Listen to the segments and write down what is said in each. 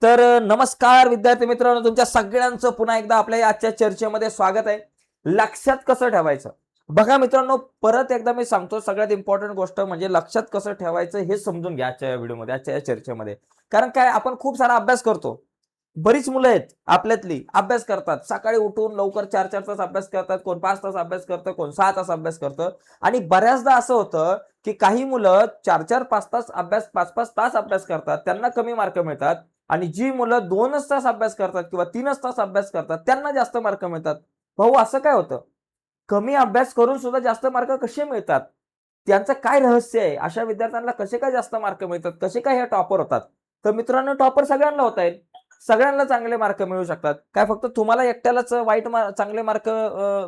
तर नमस्कार विद्यार्थी मित्रांनो, तुमच्या सगळ्यांचं पुन्हा एकदा आपल्या आजच्या चर्चेमध्ये स्वागत आहे. लक्षात कसं ठेवायचं? बघा मित्रांनो, परत एकदा मी सांगतो, सगळ्यात इम्पॉर्टंट गोष्ट म्हणजे लक्षात कसं ठेवायचं हे समजून घ्या आजच्या या व्हिडिओमध्ये, आजच्या या चर्चेमध्ये. कारण काय, आपण खूप सारा अभ्यास करतो. बरीच मुलं आहेत आपल्यातली, अभ्यास करतात. सकाळी उठून लवकर 4-4 तास अभ्यास करतात, कोण 5 तास अभ्यास करतं, कोण 6 तास अभ्यास करतं. आणि बऱ्याचदा असं होतं, की काही मुलं 4-4, 5 तास अभ्यास, 5-5 तास अभ्यास करतात, त्यांना कमी मार्क मिळतात. आणि जी मुलं 2च तास अभ्यास करतात किंवा 3च तास अभ्यास करतात, त्यांना जास्त मार्क मिळतात. भाऊ, असं काय होतं? कमी अभ्यास करून सुद्धा जास्त मार्क कसे मिळतात? त्यांचं काय रहस्य आहे? अशा विद्यार्थ्यांना कसे काय जास्त मार्क मिळतात? कसे काय हे टॉपर होतात? तर मित्रांनो, टॉपर सगळ्यांना होता येईल. सगळ्यांना चांगले मार्क मिळू शकतात. काय फक्त तुम्हाला एकट्यालाच चांगले मार्क,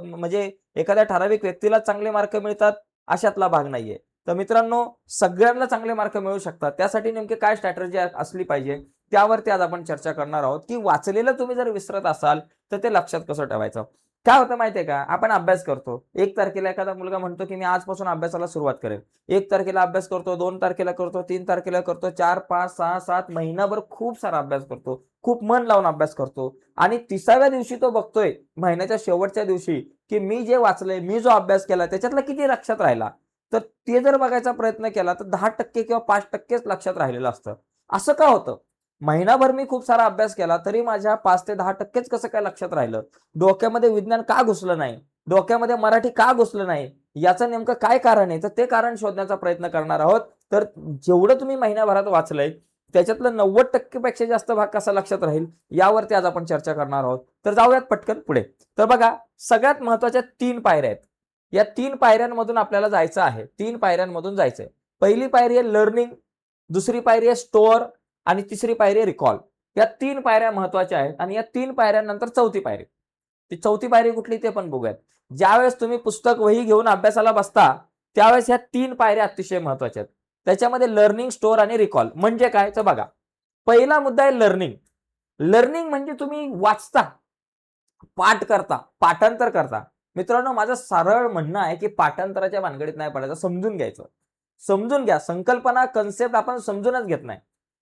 म्हणजे एखाद्या ठराविक व्यक्तीला चांगले मार्क मिळतात अशातला भाग नाहीये. तर मित्रांनो, सगळ्यांना चांगले मार्क मिळू शकतात. त्यासाठी नेमकी काय स्ट्रॅटेजी असली पाहिजे, त्यावरती आज आपण चर्चा करणार आहोत, की वाचलेलं तुम्ही जर विसरत असाल, तर ते लक्षात कसं ठेवायचं? काय होतं माहितीये का? आपण अभ्यास करतो. 1 तारखेला एखादा मुलगा म्हणतो, की मी आजपासून अभ्यासाला सुरुवात करेल. 1 तारखेला अभ्यास करतो, 2 तारखेला करतो, 3 तारखेला करतो, 4, 5, 6, 7 महिनाभर खूप सारा अभ्यास करतो. खूप मन लावून अभ्यास करतो आणि 30व्या दिवशी तो बघतोय, महिन्याच्या शेवटच्या दिवशी, की मी जे वाचलंय, मी जो अभ्यास केला त्याच्यातला किती लक्षात राहिला. तर ते जर बघायचा प्रयत्न केला, तर 10% किंवा 5%च लक्षात राहिलेलं असतं. असं का होतं? महिनाभर मी खूप सारा अभ्यास केला, तरी माझ्या 5 ते 10%च कसं काय लक्षात राहिलं? डोक्यामध्ये विज्ञान का घुसलं नाही? डोक्यामध्ये मराठी का घुसलं नाही? याचं नेमकं काय कारण आहे? तर ते कारण शोधण्याचा प्रयत्न करणार आहोत. तर जेवढं तुम्ही महिन्याभरात वाचलंय, त्याच्यातलं 90% पेक्षा जास्त भाग कसा लक्षात राहील, यावरती आज आपण चर्चा करणार आहोत. तर जाऊयात पटकन पुढे. तर बघा, सगळ्यात महत्त्वाच्या 3 पायऱ्या आहेत. या 3 पायऱ्यांमधून आपल्याला जायचं आहे. 3 पायऱ्यांमधून जायचंय. पहिली पायरी आहे लर्निंग, दुसरी पायरी आहे स्टोअर आणि तिसरी पायरी आहे रिकॉल. या 3 पायऱ्या महत्त्वाच्या आहेत आणि या 3 पायऱ्यांनंतर चौथी पायरी. ती चौथी पायरी कुठली ते पण बघूयात. ज्यावेळेस तुम्ही पुस्तक, वही घेऊन अभ्यासाला बसता, त्यावेळेस ह्या 3 पायऱ्या अतिशय महत्त्वाच्या आहेत. त्याच्यामध्ये लर्निंग, स्टोअर आणि रिकॉल म्हणजे काय? तर बघा, पहिला मुद्दा आहे लर्निंग. लर्निंग म्हणजे तुम्ही वाचता, पाठ करता, पाठांतर करता. मित्रांनो, माझं सरळ म्हणणं आहे, की पाठांतराच्या भानगडीत नाही पडायचं, समजून घ्यायचं. समजून घ्या. संकल्पना, कन्सेप्ट आपण समजूनच घेत नाही.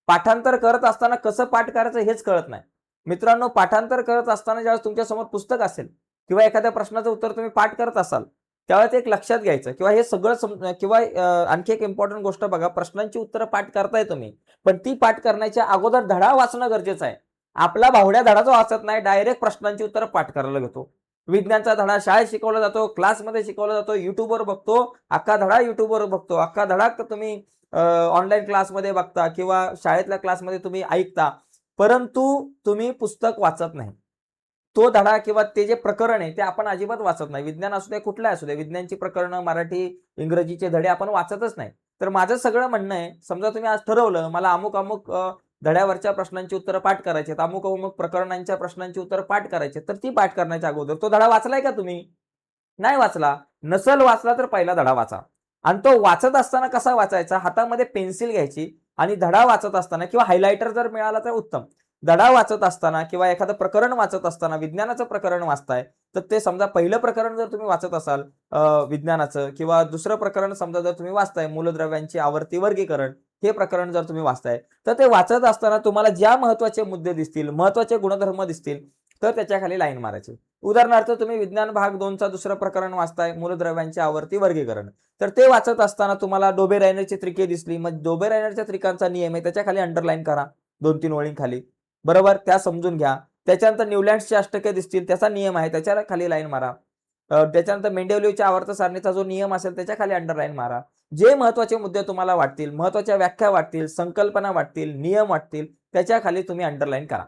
पाठांतर करत असताना कसं पाठ करायचं हेच कळत नाही. मित्रांनो, पाठांतर करत असताना ज्यावेळेस तुमच्यासमोर पुस्तक असेल किंवा एखाद्या प्रश्नाचं उत्तर तुम्ही पाठ करत असाल, त्यावेळेस एक लक्षात घ्यायचं किंवा हे सगळं किंवा आणखी एक इम्पॉर्टंट गोष्ट बघा, प्रश्नांची उत्तरं पाठ करताय तुम्ही, पण ती पाठ करण्याच्या अगोदर धडा वाचणं गरजेचं आहे. आपला भावड्या धडा जो वाचत नाही, डायरेक्ट प्रश्नांची उत्तरं पाठ करायला घेतो. विज्ञानचा धडा शाळेत शिकवला जातो, क्लासमध्ये शिकवला जातो, YouTubeवर बघतो, अख्खा धडा YouTubeवर बघतो, अख्खा धडा तुम्ही ऑनलाईन क्लासमध्ये बघता किंवा शाळेतल्या क्लासमध्ये तुम्ही ऐकता, परंतु तुम्ही पुस्तक वाचत नाही. तो धडा किंवा ते जे प्रकरण आहे ते आपण अजिबात वाचत नाही. विज्ञान असू दे, कुठलाही असू दे, विज्ञानची प्रकरणं, मराठी, इंग्रजीचे धडे आपण वाचतच नाही. तर माझं सगळं म्हणणं आहे, समजा तुम्ही आज ठरवलं मला अमुक-अमुक धड्यावरच्या प्रश्नांची उत्तरं पाठ करायची आहेत, अमुक-अमुक प्रकरणांच्या प्रश्नांची उत्तरं पाठ करायची आहेत, तर ती पाठ करण्याच्या अगोदर तो धडा वाचलाय का तुम्ही? नाही वाचला. नसेल वाचला तर पहिला धडा वाचा. आणि तो वाचत असताना कसा वाचायचा? हातामध्ये पेन्सिल घ्यायची आणि धडा वाचत असताना किंवा हायलायटर जर मिळाला तर उत्तम. धडा वाचत असताना किंवा एखादं प्रकरण वाचत असताना, विज्ञानाचं प्रकरण वाचताय, तर ते समजा पहिलं प्रकरण जर तुम्ही वाचत असाल विज्ञानाचं, किंवा दुसरं प्रकरण समजा जर तुम्ही वाचताय मूलद्रव्यांची आवर्ती वर्गीकरण, हे प्रकरण जर तुम्ही वाचताय, तर ते वाचत असताना तुम्हाला ज्या महत्त्वाचे मुद्दे दिसतील, महत्त्वाचे गुणधर्म दिसतील, तर त्याच्या खाली लाईन मारायची. उदाहरणार्थ, तुम्ही विज्ञान भाग 2चा दुसरं प्रकरण वाचताय, मूलद्रव्यांची आवर्ती वर्गीकरण. तर ते वाचत असताना तुम्हाला डोबे-रायनरची त्रिके दिसली, मग डोबे-रायनरच्या त्रिकांचा नियम आहे, त्याच्या खाली अंडरलाईन करा 2-3 ओळींखाली. बरोबर? त्या समजून घ्या. त्याच्यानंतर न्यूलँड्सची अष्टके दिसतील, त्याचा नियम आहे, त्याच्या खाली लाईन मारा. त्याच्यानंतर मेंडेलिव्हच्या आवर्त सारणीचा जो नियम असेल त्याच्या खाली अंडरलाईन मारा. जे महत्त्वाचे मुद्दे तुम्हाला वाटतील, महत्त्वाच्या व्याख्या वाटतील, संकल्पना वाटतील, नियम वाटतील, त्याच्या खाली तुम्ही अंडरलाईन करा.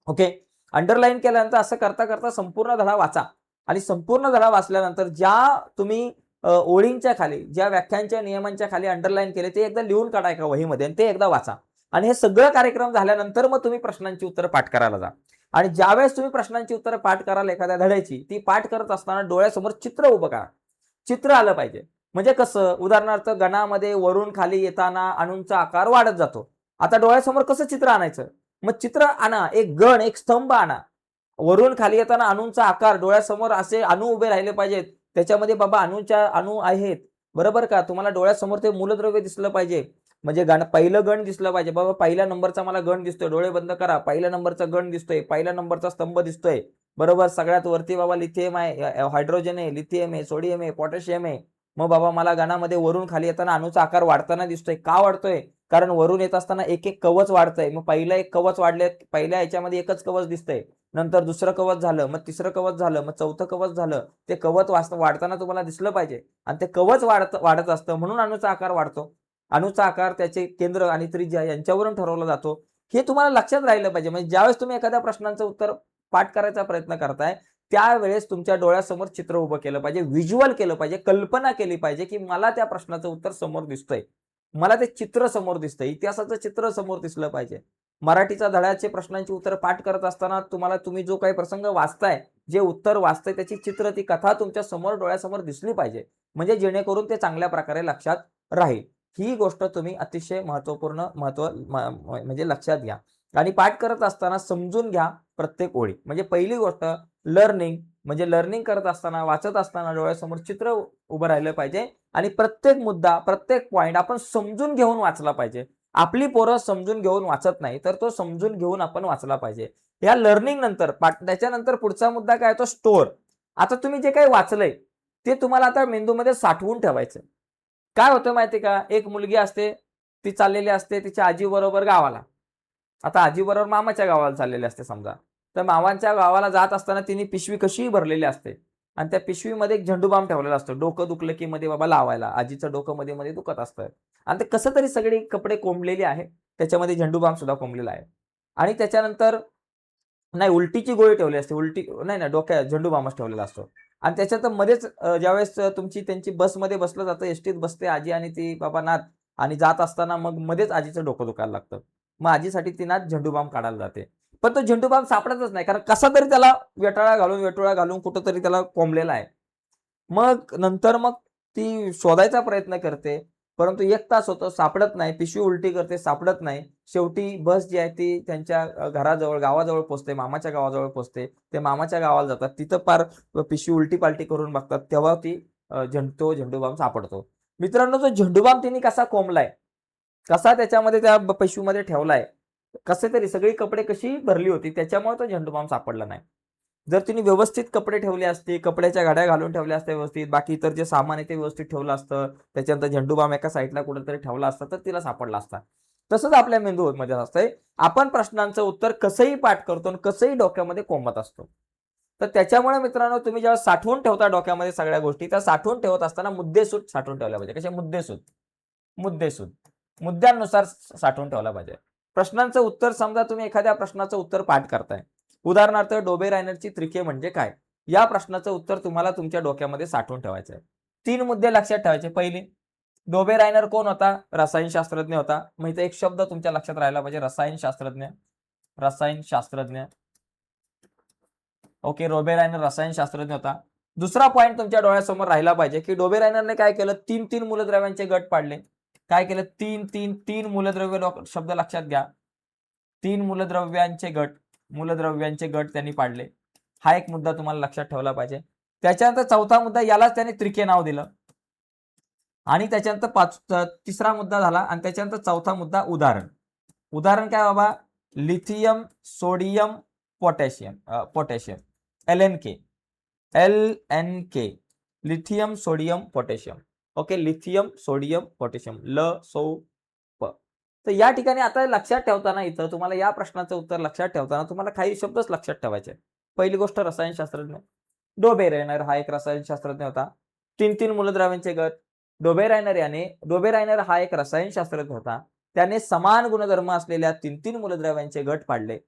ओके. अंडरलाईन केल्यानंतर असं करता करता संपूर्ण धडा वाचा आणि संपूर्ण धडा वाचल्यानंतर ज्या तुम्ही ओळींच्या खाली, ज्या व्याख्यांच्या नियमांच्या खाली अंडरलाईन केले, ते एकदा लिहून काढा एका वहीमध्ये आणि ते एकदा वाचा. आणि हे सगळं कार्यक्रम झाल्यानंतर मग तुम्ही प्रश्नांची उत्तरं पाठ करायला जा. आणि ज्यावेळेस तुम्ही प्रश्नांची उत्तरं पाठ कराल एखाद्या धड्याची, ती पाठ करत असताना डोळ्यासमोर चित्र उभं करा. चित्र आलं पाहिजे. म्हणजे कसं? उदाहरणार्थ, गणामध्ये वरून खाली येताना अणूंचा आकार वाढत जातो. आता डोळ्यासमोर कसं चित्र आणायचं? मग चित्र आणा, एक गण, एक स्तंभ आणा. वरून खाली येताना अणूंचा आकार, डोळ्यासमोर असे अणू उभे राहिले पाहिजेत. त्याच्यामध्ये बाबा अणू आहेत. बरोबर का? तुम्हाला डोळ्यासमोर ते मूलद्रव्य दिसलं पाहिजे. म्हणजे पहिलं गण दिसलं पाहिजे बाबा, पहिल्या नंबरचा मला गण दिसतोय, डोळे बंद करा, पहिल्या नंबरचा गण दिसतोय, पहिल्या नंबरचा स्तंभ दिसतोय, बरोबर, सगळ्यात वरती बाबा लिथियम आहे, हायड्रोजन आहे, लिथियम आहे, सोडियम आहे, पोटॅशियम आहे. मग बाबा मला गणामध्ये वरून खाली येताना अणूचा आकार वाढताना दिसतोय. का वाढतोय? कारण वरून येत असताना एक एक कवच वाढतंय. मग पहिलं एक कवच वाढले, पहिल्या ह्याच्यामध्ये एकच कवच दिसतंय, नंतर दुसरं कवच झालं, मग तिसरं कवच झालं, मग चौथं कवच झालं. ते कवच वाढताना तुम्हाला दिसलं पाहिजे, आणि ते कवच वाढत असतं, म्हणून अणूचा आकार वाढतो. अणूचा आकार, त्याचे केंद्र आणि त्रिज्या यांच्यावरून ठरवला जातो. हे तुम्हाला लक्षात राहिलं पाहिजे. म्हणजे ज्यावेळेस तुम्ही एखाद्या प्रश्नांचं उत्तर पाठ करायचा प्रयत्न करताय, त्यावेळेस तुमच्या डोळ्यासमोर चित्र उभं केलं पाहिजे, व्हिज्युअल केलं पाहिजे, कल्पना केली पाहिजे, की मला त्या प्रश्नाचं उत्तर समोर दिसतंय, मला ते चित्र समोर दिसतंय, इतिहासाचं चित्र समोर दिसलं पाहिजे. मराठीचा धड्याचे प्रश्नांची उत्तर पाठ करत असताना तुम्ही जो काही प्रसंग वाचताय, जे उत्तर वाचताय, त्याची चित्र, ती कथा तुमच्या समोर डोळ्यासमोर दिसली पाहिजे, म्हणजे जेणेकरून ते चांगल्या प्रकारे लक्षात राहील. ही गोष्ट तुम्ही अतिशय महत्वपूर्ण म्हणजे लक्षात घ्या. आणि पाठ करत असताना समजून घ्या प्रत्येक ओळी. म्हणजे पहिली गोष्ट लर्निंग, म्हणजे लर्निंग करत असताना, वाचत असताना डोळ्यासमोर चित्र उभं राहिलं पाहिजे, आणि प्रत्येक मुद्दा, प्रत्येक पॉइंट आपण समजून घेऊन वाचला पाहिजे. आपली पोरं समजून घेऊन वाचत नाही, तर तो समजून घेऊन आपण वाचला पाहिजे. या लर्निंग नंतर त्याच्यानंतर पुढचा मुद्दा काय तो स्टोअर. आता तुम्ही जे काही वाचलंय ते तुम्हाला आता मेंदूमध्ये साठवून ठेवायचं. काय होतं माहिती का, एक मुलगी असते, ती चाललेली असते तिच्या आजीबरोबर गावाला. आता आजीबरोबर मामाच्या गावाला चाललेली असते समजा. तर मामांच्या गावाला जात असताना तिने पिशवी कशीही भरलेली असते, आणि त्या पिशवीमध्ये एक झेंडूबाम ठेवलेला असतो. डोकं दुखलं की मध्ये बाबा लावायला, आजीचं डोकं मध्ये मध्ये दुखत असतं, आणि ते कसं तरी सगळे कपडे कोंबलेले आहे, त्याच्यामध्ये झेंडूबाम सुद्धा कोंबलेला आहे. आणि त्याच्यानंतर नाही, उलटीची गोळी ठेवली असते, उलटी नाही ना, डोक्यात झेंडूबामच ठेवलेला असतो. आणि त्याच्यात मध्येच ज्यावेळेस त्यांची बसमध्ये बसलं जातं, एसटीत बसते आजी आणि ती बाबा नाथ, आणि जात असताना मग मध्येच आजीचं डोकं दुखायला लागतं. मग आजीसाठी ती नाथ झेंडूबाम काढायला जाते. पण तो झेंडूबाम सापडतच नाही, कारण कसा तरी त्याला वेटोळा घालून कुठंतरी त्याला कोंबलेला आहे. मग नंतर ती शोधायचा प्रयत्न करते, परंतु 1 तास होतो, सापडत नाही. पिशवी उलटी करते, सापडत नाही. शेवटी बस जी आहे ती त्यांच्या घराजवळ, गावाजवळ पोहोचते, मामाच्या गावाजवळ पोहोचते. ते मामाच्या गावाला जातात. तिथं पार पिशवी उलटी-पालटी करून बघतात. तेव्हा तो झेंडूबाम सापडतो. मित्रांनो, तो झेंडूबाम तिने कसा कोंबलाय, कसा त्याच्यामध्ये त्या पिशवीमध्ये ठेवलाय, कसे तरी सगळी कपडे कशी भरली होती, त्याच्यामुळे तो झेंडूबाम सापडला नाही. जर तिने व्यवस्थित कपडे ठेवले असते, कपड्याच्या घड्या घालून ठेवल्या असत्या व्यवस्थित, बाकी इतर जे सामान आहे ते व्यवस्थित ठेवलं असतं, त्याच्यानंतर झेंडूबाम एका साईडला कुठेतरी ठेवला असता, तर तिला सापडला असता. तसंच आपल्या मेंदूमध्ये असतंय. आपण प्रश्नांचं उत्तर कसंही पाठ करतो आणि कसंही डोक्यामध्ये कोंबत असतो. तर त्याच्यामुळे मित्रांनो, तुम्ही जेव्हा साठवून ठेवता डोक्यामध्ये सगळ्या गोष्टी, त्या साठवून ठेवत असताना मुद्देसूद साठवून ठेवल्या पाहिजे. कसे मुद्देसूद? मुद्देसूद. मुद्द्यांनुसार साठवून ठेवला पाहिजे. प्रश्नांचं उत्तर, समजा तुम्ही एखाद्या प्रश्नाचं उत्तर पाठ करताय. उदाहरणार्थ, डोबेरायनरची त्रिके म्हणजे काय? या प्रश्नाचं उत्तर तुम्हाला तुमच्या डोक्यामध्ये साठवून ठेवायचं आहे. 3 मुद्दे लक्षात ठेवायचे. पहिली, डोबेरायनर कोण होता? रसायनशास्त्रज्ञ होता. मग इथे एक शब्द तुमच्या लक्षात राहायला पाहिजे, रसायनशास्त्रज्ञ. रसायनशास्त्रज्ञ. ओके, डोबेरायनर रसायनशास्त्रज्ञ होता. दुसरा पॉइंट तुमच्या डोळ्यासमोर राहिला पाहिजे, की डोबेरायनरने काय केलं? 3 मूलद्रव्यांचे गट पाडले. काय केलं? 3 मूलद्रव्य, शब्द लक्षात घ्या. 3 मूलद्रव्यांचे गट त्यांनी पाडले. हा एक मुद्दा तुम्हाला लक्षात ठेवला पाहिजे. त्याच्यानंतर चौथा मुद्दा, यालाच त्यांनी त्रिके नाव दिलं. आणि त्याच्यानंतर तिसरा मुद्दा झाला, आणि त्याच्यानंतर चौथा मुद्दा उदाहरण. उदाहरण काय बाबा? Lithium, sodium, potassium. LNK. Lithium, sodium, potassium. Okay, lithium, sodium, potassium. प. तर या ठिकाणी आता लक्षात ठेवताना, इथं तुम्हाला या प्रश्नाचं उत्तर लक्षात ठेवताना तुम्हाला काही शब्दच लक्षात ठेवायचे. पहिली गोष्ट, रसायनशास्त्रज्ञ. डोबेरायनर हा एक रसायनशास्त्रज्ञ होता. 3 मूलद्रव्यांचे गट. डोबेरायनर हा एक रसायनशास्त्रज्ञ होता. त्याने समान गुणधर्म असलेल्या 3 मूलद्रव्यांचे गट पाडले.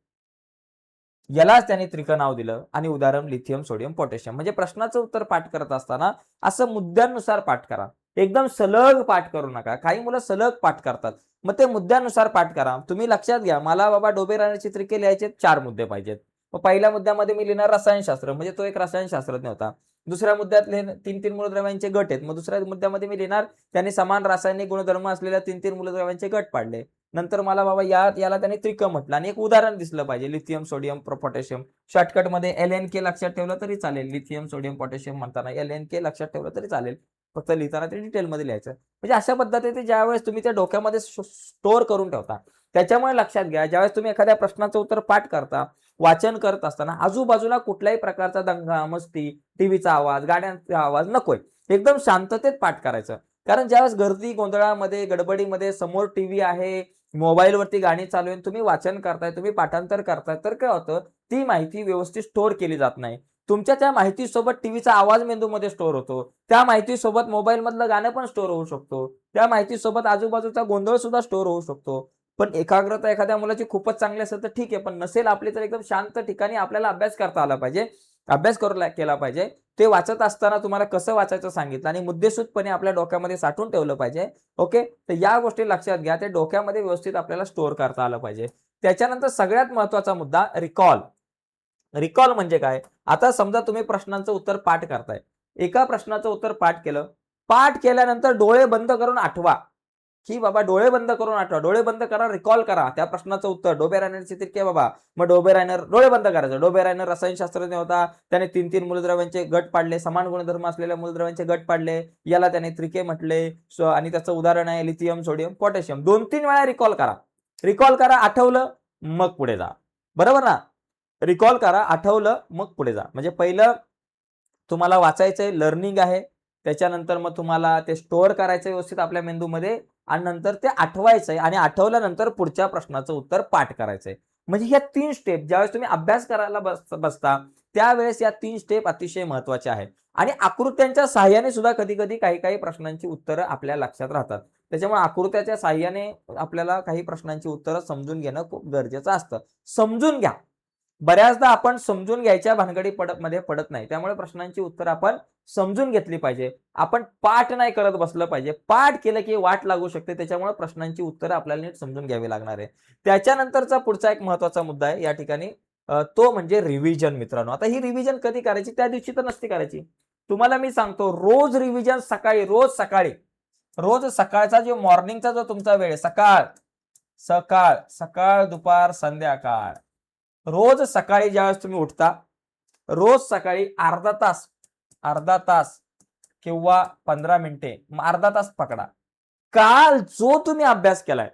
यालाच त्याने त्रिक नाव दिलं, आणि उदाहरण लिथियम, सोडियम, पोटॅशियम. म्हणजे प्रश्नाचं उत्तर पाठ करत असताना असं मुद्द्यानुसार पाठ करा. एकदम सलग पाठ करू नका. काही मुलं सलग पाठ करतात, मग ते मुद्द्यानुसार पाठ करा. तुम्ही लक्षात घ्या, मला बाबा डोबेरायनरचे त्रिके लिहायचे 4 मुद्दे पाहिजेत. मग पहिल्या मुद्द्यामध्ये मी लिहिणार रसायनशास्त्र, म्हणजे तो एक रसायनशास्त्रज्ञ होता. दुसऱ्या मुद्द्यात 3 मूलद्रव्यांचे गट आहेत, मग दुसऱ्या मुद्द्यामध्ये मी लिहिणार त्यांनी समान रासायनिक गुणधर्म असलेल्या 3 मूलद्रव्यांचे गट पाडले. नंतर मला बाबा याला त्यांनी त्रिक म्हटलं, आणि एक उदाहरण दिसलं पाहिजे, लिथियम, सोडियम, पोटॅशियम. शॉर्टकटमध्ये LNK लक्षात ठेवलं तरी चालेल. लिथियम, सोडियम, पोटॅशियम म्हणताना LNK लक्षात ठेवलं तरी चालेल. फक्त लिहिताना ते डिटेलमध्ये लिहायचं. म्हणजे अशा पद्धतीने ज्यावेळेस तुम्ही त्या डोक्यामध्ये स्टोअर करून ठेवता, त्याच्यामुळे लक्षात घ्या, ज्यावेळेस तुम्ही एखाद्या प्रश्नाचं उत्तर पाठ करता, वाचन करत असताना आजूबाजूला कुठल्याही प्रकारचा दंगा, मस्ती, टीव्हीचा आवाज, गाड्यांचा आवाज नकोय. एकदम शांततेत पाठ करायचं. कारण ज्यावेळेस गर्दी, गोंधळामध्ये, गडबडीमध्ये समोर टीव्ही आहे, मोबाईलवरती गाणी चालू आहे, तुम्ही वाचन करताय, तुम्ही पाठांतर करताय, तर काय होतं, ती माहिती व्यवस्थित स्टोअर केली जात नाही. तुमच्या त्या माहितीसोबत टीव्हीचा आवाज मेंदूमध्ये स्टोअर होतो. त्या माहितीसोबत मोबाईलमधलं गाणं पण स्टोअर होऊ शकतो. त्या माहितीसोबत आजूबाजूचा गोंधळ सुद्धा स्टोअर होऊ शकतो. पण एकाग्रता एखाद्या मुलाची खूपच चांगली असेल तर ठीक आहे. पण नसेल आपली तर एकदम शांत ठिकाणी आपल्याला अभ्यास करता आला पाहिजे. अभ्यास केला पाहिजे. ते वाचत असताना तुम्हाला कसं वाचायचं सांगितलं आणि मुद्देसूदपणे आपल्या डोक्यामध्ये साठवून ठेवलं पाहिजे. ओके. तर या गोष्टी लक्षात घ्या. ते डोक्यामध्ये व्यवस्थित आपल्याला स्टोअर करता आलं पाहिजे. त्याच्यानंतर सगळ्यात महत्त्वाचा मुद्दा रिकॉल. रिकॉल म्हणजे काय? आता समजा तुम्ही प्रश्नांचं उत्तर पाठ करताय. एका प्रश्नाचं उत्तर पाठ केलं. पाठ केल्यानंतर डोळे बंद करून आठवा, की बाबा डोळे बंद करून आठवा. डोळे बंद करा, रिकॉल करा. त्या प्रश्नाचं उत्तर डोबे रायनरची तिरके बाबा. मग डोबे रायनर डोळे बंद करायचं. डोबे रायनर रसायनशास्त्रज्ञ होता. त्याने 3-3 मूलद्रव्यांचे गट पाडले. समान गुणधर्म असलेल्या मूलद्रव्यांचे गट पाडले. याला त्याने त्रिके म्हटले. आणि त्याचं उदाहरण आहे लिथियम, सोडियम, पोटॅशियम. 2-3 वेळा रिकॉल करा. रिकॉल करा, आठवलं, मग पुढे जा. बरोबर ना? रिकॉल करा, आठवलं, मग पुढे जा. म्हणजे पहिलं तुम्हाला वाचायचंय, लर्निंग आहे. त्याच्यानंतर मग तुम्हाला ते स्टोअर करायचं व्यवस्थित आपल्या मेंदूमध्ये आणि नंतर ते आठवायचंय आणि आठवल्यानंतर पुढच्या प्रश्नाचं उत्तर पाठ करायचंय. म्हणजे ह्या 3 स्टेप ज्यावेळेस तुम्ही अभ्यास करायला बसता, त्यावेळेस या 3 स्टेप अतिशय महत्त्वाच्या आहेत. आणि आकृत्यांच्या सहाय्याने सुद्धा कधी-कधी काही-काही प्रश्नांची उत्तरं आपल्या लक्षात राहतात. त्याच्यामुळे आकृत्याच्या सहाय्याने आपल्याला काही प्रश्नांची उत्तरं समजून घेणं खूप गरजेचं असतं. समजून घ्या. बऱ्याचदा आपण समजून घ्यायच्या भानगडी मध्ये पडत नाही. त्यामुळे प्रश्नांची उत्तरं आपण समजून घेतली पाहिजे. आपण पाठ नाही करत बसलं पाहिजे. पाठ केलं की वाट लागू शकते. त्याच्यामुळे प्रश्नांची उत्तरं आपल्याला नीट समजून घ्यावी लागणार आहे. त्याच्यानंतरचा पुढचा एक महत्त्वाचा मुद्दा आहे या ठिकाणी, तो म्हणजे रिव्हिजन मित्रांनो. आता ही रिव्हिजन कधी करायची? त्या दिवशी तर नसती करायची. तुम्हाला मी सांगतो रोज रिव्हिजन सकाळी, रोज सकाळी. रोज सकाळचा जो मॉर्निंगचा जो तुमचा वेळ आहे, सकाळ, सकाळ, सकाळ, दुपार, संध्याकाळ. रोज सकाळी ज्यावेळेस तुम्ही उठता, रोज सकाळी अर्धा तास किंवा 15 मिनिटे, अर्धा तास पकडा. काल जो तुम्ही अभ्यास केलाय,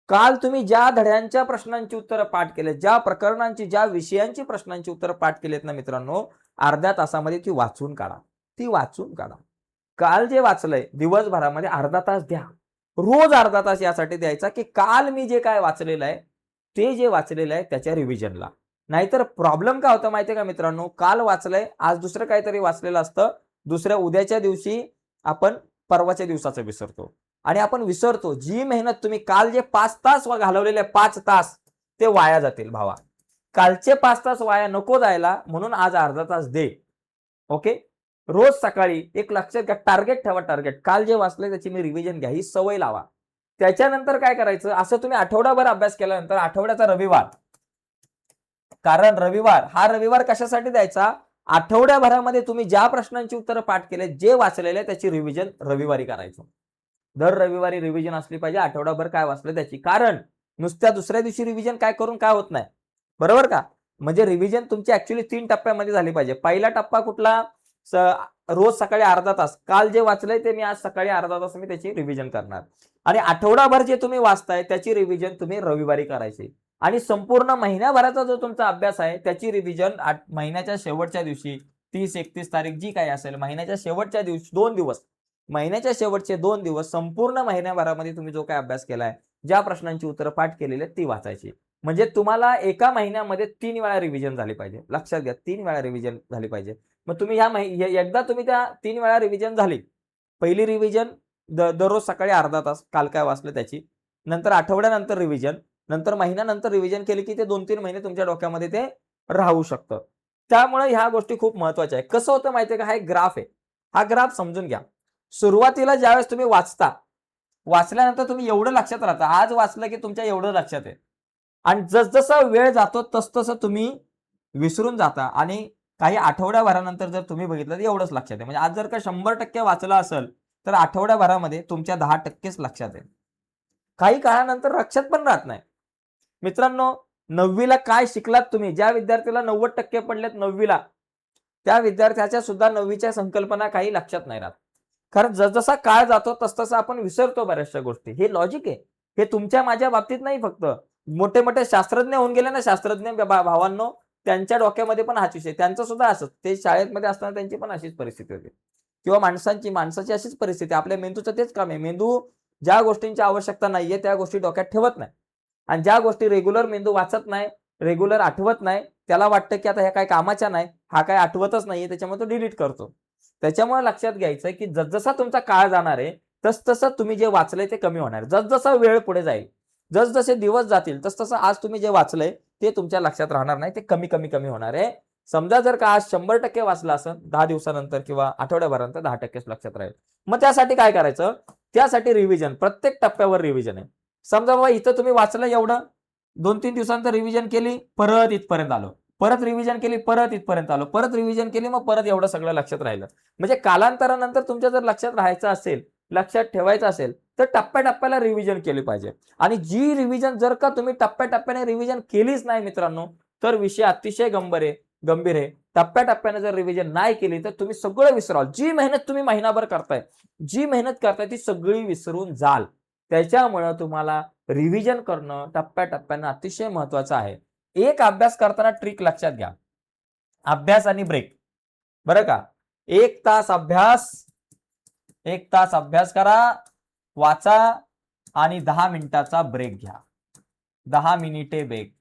काल तुम्ही ज्या धड्यांच्या प्रश्नांची उत्तरं पाठ केलेत, ज्या प्रकरणांची, ज्या विषयांची प्रश्नांची उत्तरं पाठ केलेत ना मित्रांनो, अर्ध्या तासामध्ये ती वाचून काढा. ती वाचून काढा. काल जे वाचलंय दिवसभरामध्ये अर्धा तास द्या. रोज अर्धा तास यासाठी द्यायचा, की काल मी जे काय वाचलेलं आहे, ते जे वाचलेलं आहे त्याच्या रिव्हिजनला. नाहीतर प्रॉब्लेम काय होतं माहितीये का मित्रांनो, काल वाचलंय, आज दुसरं काहीतरी वाचलेलं असतं. उद्याच्या दिवशी आपण परवाच्या दिवसाचं विसरतो. आणि आपण विसरतो. जी मेहनत तुम्ही काल जे 5 तास घालवलेले 5 तास ते वाया जातील भावा. कालचे 5 तास वाया नको जायला म्हणून आज अर्धा तास दे. ओके. रोज सकाळी एक लक्षात घ्या, टार्गेट ठेवा. टार्गेट काल जे वाचलंय त्याची मी रिव्हिजन घ्या, ही सवय लावा. त्याच्यानंतर काय करायचं, असं तुम्ही आठवडाभर अभ्यास केल्यानंतर आठवड्याचा रविवार, कारण रविवार कशासाठी द्यायचा, आठवड्याभरामध्ये तुम्ही ज्या प्रश्नांची उत्तरं पाठ केले, जे वाचलेले त्याची रिव्हिजन रविवारी करायचं. दर रविवारी रिव्हिजन असली पाहिजे, आठवडाभर काय वाचलं त्याची. कारण नुसत्या दुसऱ्या दिवशी रिव्हिजन काय करून काय होत नाही. बरोबर का? म्हणजे रिव्हिजन तुमची ऍक्च्युअली 3 टप्प्यामध्ये झाली पाहिजे. पहिला टप्पा कुठला? रोज सकाळी अर्धा तास. काल जे वाचलंय ते मी आज सकाळी अर्धा तास मी त्याची रिव्हिजन करणार. आणि आठवडाभर जे तुम्ही वाचताय त्याची रिव्हिजन तुम्ही रविवारी करायची. आणि संपूर्ण महिन्याभराचा जो तुमचा अभ्यास आहे त्याची रिव्हिजन महिन्याच्या शेवटच्या दिवशी 30-31 तारीख जी काही असेल, महिन्याच्या शेवटच्या दिवशी 2 दिवस, महिन्याच्या शेवटचे 2 दिवस संपूर्ण महिन्याभरामध्ये तुम्ही जो काही अभ्यास केलाय, ज्या प्रश्नांची उत्तरं पाठ केलेली आहेत ती वाचायची. म्हणजे तुम्हाला एका महिन्यामध्ये 3 वेळा रिव्हिजन झाली पाहिजे. लक्षात घ्या, 3 वेळा रिव्हिजन झाली पाहिजे. मग तुम्ही एकदा तुम्ही त्या 3 वेळा रिव्हिजन झाली. पहिली रिव्हिजन दररोज सकाळी अर्धा तास काल काय वाचलं त्याची. नंतर आठवड्यानंतर रिव्हिजन, नंतर महिन्यानंतर रिव्हिजन केली की ते 2-3 महिने तुमच्या डोक्यामध्ये ते राहू शकतं. त्यामुळे ह्या गोष्टी खूप महत्त्वाच्या आहेत. कसं होतं माहितीये का, हा एक ग्राफ आहे. हा ग्राफ समजून घ्या. सुरुवातीला ज्यावेळेस तुम्ही वाचल्यानंतर तुम्ही एवढं लक्षात राहतं. आज वाचलं की तुमच्या एवढं लक्षात आहे. आणि जसजसा वेळ जातो तसतसं तुम्ही विसरून जाता आणि काही आठवड्याभरानंतर जर तुम्ही बघितलं तर एवढंच लक्षात आहे. म्हणजे आज जर का 100% वाचलं असेल तर आठवड्याभरामध्ये तुमच्या 10%च लक्षात आहे. काही काळानंतर लक्षात पण राहत नाही. मित्रांनो, 9वीला काय शिकलात तुम्ही? ज्या विद्यार्थ्याला 90% पडलेत 9वीला, त्या विद्यार्थ्याच्या सुद्धा 9वीच्या संकल्पना काही लक्षात नाही राहत. कारण जसजसा काळ जातो तसतसा आपण विसरतो बऱ्याचशा गोष्टी. हे लॉजिक आहे. हे तुमच्या माझ्या बाबतीत नाही फक्त. मोठे मोठे शास्त्रज्ञ होऊन गेले ना, शास्त्रज्ञ भावांनो, त्यांच्या डोक्यामध्ये पण हाच विषय. त्यांचं सुद्धा असंच. ते शाळेमध्ये असताना त्यांची पण अशीच परिस्थिती होती. किंवा माणसाची अशीच परिस्थिती. आपल्या मेंदूचं तेच काम आहे. मेंदू ज्या गोष्टींची आवश्यकता नाहीये त्या गोष्टी डोक्यात ठेवत नाही. आणि ज्या गोष्टी रेग्युलर मेंदू वाचत नाही, रेग्युलर आठवत नाही, त्याला वाटतं की आता ह्या काही कामाच्या नाही, हा काही आठवतच नाहीये, त्याच्यामुळे तो डिलीट करतो. त्याच्यामुळे लक्षात घ्यायचं की जसजसा तुमचा काळ जाणार आहे, तसतसं तुम्ही जे वाचलंय ते कमी होणार. जसजसा वेळ पुढे जाईल, जसजसे दिवस जातील, तसतसं आज तुम्ही जे वाचलंय ते तुमच्या लक्षात राहणार नाही. ते कमी, कमी, कमी होणार आहे. समजा जर का आज 100% वाचलं असेल, 10 दिवसानंतर किंवा आठवड्याभरानंतर 10%च लक्षात राहील. मग त्यासाठी काय करायचं? त्यासाठी रिव्हिजन, प्रत्येक टप्प्यावर रिव्हिजन आहे. समजा बाबा इथं तुम्ही वाचलं एवढं, 2-3 दिवसानंतर रिव्हिजन केली, परत इथपर्यंत आलो. परत रिव्हिजन केली, परत इथपर्यंत आलो. परत रिव्हिजन केली, मग परत एवढं सगळं लक्षात राहिलं. म्हणजे कालांतरानंतर तुमच्या जर लक्षात राहायचं असेल, लक्षात ठेवायचं असेल, तर टप्प्या-टप्प्याला रिव्हिजन केली पाहिजे. आणि जी रिव्हिजन जर का तुम्ही टप्प्या-टप्प्याने रिव्हिजन केलीच नाही मित्रांनो, तर विषय अतिशय गंभीर आहे. टप्प्या-टप्प्याने जर रिव्हिजन नाही केली, तर तुम्ही सगळं विसराल. जी मेहनत तुम्ही महिनाभर करताय, जी मेहनत करताय ती सगळी विसरून जाल. त्याच्यामुळं तुम्हाला रिव्हिजन करणं टप्प्या-टप्प्यानं अतिशय महत्त्वाचं आहे. एक अभ्यास करताना ट्रिक लक्षात घ्या. अभ्यास आणि ब्रेक. बरं का? 1 तास अभ्यास, 1 तास अभ्यास करा, वाचा आणि 10 मिनिटाचा ब्रेक घ्या. 10 मिनिटे ब्रेक.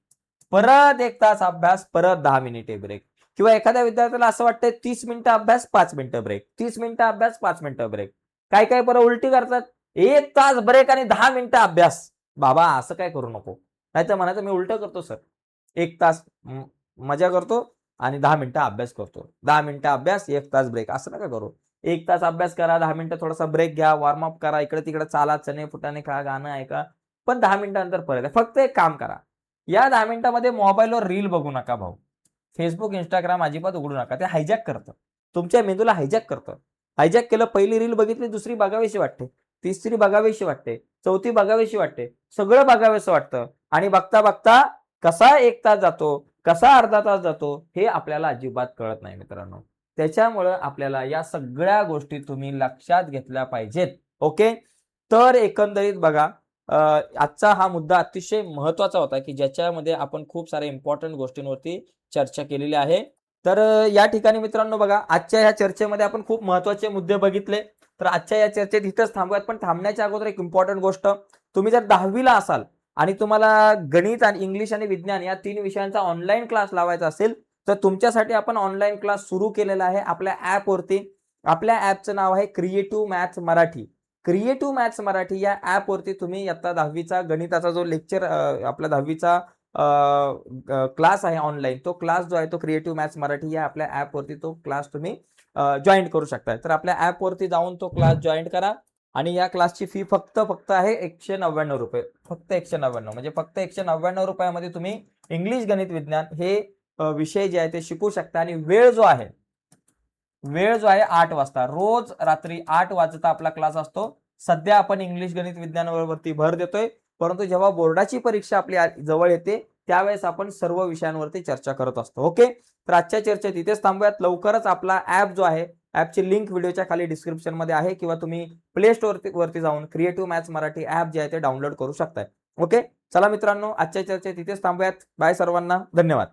परत 1 तास अभ्यास, परत 10 मिनिटे ब्रेक. किंवा एखाद्या विद्यार्थ्याला असं वाटतंय 30 मिनिटं अभ्यास, 5 मिनिटं ब्रेक. 30 मिनिटं अभ्यास, 5 मिनिटं ब्रेक. काही बरं उलटी करतात. 1 तास ब्रेक आणि 10 मिनिटं अभ्यास. बाबा असं काय करू नको. नाहीतर म्हणायचं मी उलटं करतो सर. 1 तास मजा करतो आणि 10 मिनिटं अभ्यास करतो. 10 मिनिटं अभ्यास, 1 तास ब्रेक. असं नका करू. 1 तास अभ्यास करा, 10 मिनिटं थोडासा ब्रेक घ्या, वॉर्मअप करा, इकडे-तिकडे चाला, चणे-फुटाणे खा, गाणं ऐका. पण 10 मिनिटानंतर परत या. फक्त एक काम करा. या 10 मिनिटामध्ये मोबाईलवर रील बघू नका भाऊ. Facebook, Instagram अजिबात उघडू नका. ते हायजॅक करतं. तुमच्या मेंदूला हायजॅक करतं. हायजॅक केलं, पहिली रील बघितली, दुसरी बघावीशी वाटते, तिसरी बघावीशी वाटते, चौथी बघावीशी वाटते, सगळं बघावंसं वाटतं. आणि बघता-बघता कसा 1 तास जातो, कसा अर्धा तास जातो, हे आपल्याला अजिबात कळत नाही मित्रांनो. त्याच्यामुळं आपल्याला या सगळ्या गोष्टी तुम्ही लक्षात घेतल्या पाहिजेत. ओके? तर एकंदरीत बघा, आजचा हा मुद्दा अतिशय महत्त्वाचा होता, की ज्याच्यामध्ये आपण खूप साऱ्या इम्पोर्टंट गोष्टींवरती चर्चा केलेली आहे. तर या ठिकाणी मित्रांनो बघा, आजच्या ह्या चर्चेमध्ये आपण खूप महत्त्वाचे मुद्दे बघितले. तर आजच्या या चर्चेत इथंच थांबूयात. पण थांबण्याच्या अगोदर एक इम्पोर्टंट गोष्ट, तुम्ही जर 10वीला असाल आणि तुम्हाला गणित आणि इंग्लिश आणि विज्ञान या 3 विषयांचा ऑनलाईन क्लास लावायचा असेल, तर तुमच्यासाठी आपण ऑनलाईन क्लास सुरू केलेला आहे आपल्या ॲपवरती. आपल्या ॲपचं नाव आहे creative maths Marathi. Creative maths Marathi या ॲपवरती तुम्ही इयत्ता 10वीचा गणिताचा जो लेक्चर आपला 10वीचा क्लास आहे ऑनलाईन, तो क्लास जो आहे तो क्रिएटिव्ह मॅथ्स मराठी या आपल्या ॲपवरती तो क्लास तुम्ही जॉइन करू शकता. तर आपल्या ॲपवरती जाऊन तो क्लास जॉइन करा आणि या क्लासची फी फक्त आहे ₹199. फक्त 199 म्हणजे फक्त ₹199 तुम्ही इंग्लिश, गणित, विज्ञान हे विषय जे आहे ते शिकू शकता. आणि वेळ जो आहे 8 वाजता, रोज रात्री 8 वाजता आपला क्लास असतो. सध्या आपण इंग्लिश, गणित, विज्ञानावरती भर देतोय, परंतु जेव्हा बोर्डाची परीक्षा आपली जवळ येते त्यावेळेस आपण सर्व विषयांवरती चर्चा करत असतो. ओके? तर आजच्या चर्चेत इथेच थांबूयात. लवकरच आपला ॲप जो आहे, ॲपची लिंक व्हिडिओच्या खाली डिस्क्रिप्शनमध्ये आहे, किंवा तुम्ही प्ले स्टोअरवरती जाऊन क्रिएटिव्ह मॅथ्स मराठी ॲप जे आहे ते डाउनलोड करू शकताय. ओके? चला मित्रांनो, आजच्या चर्चेत इथेच थांबूयात. बाय सर्वांना. धन्यवाद.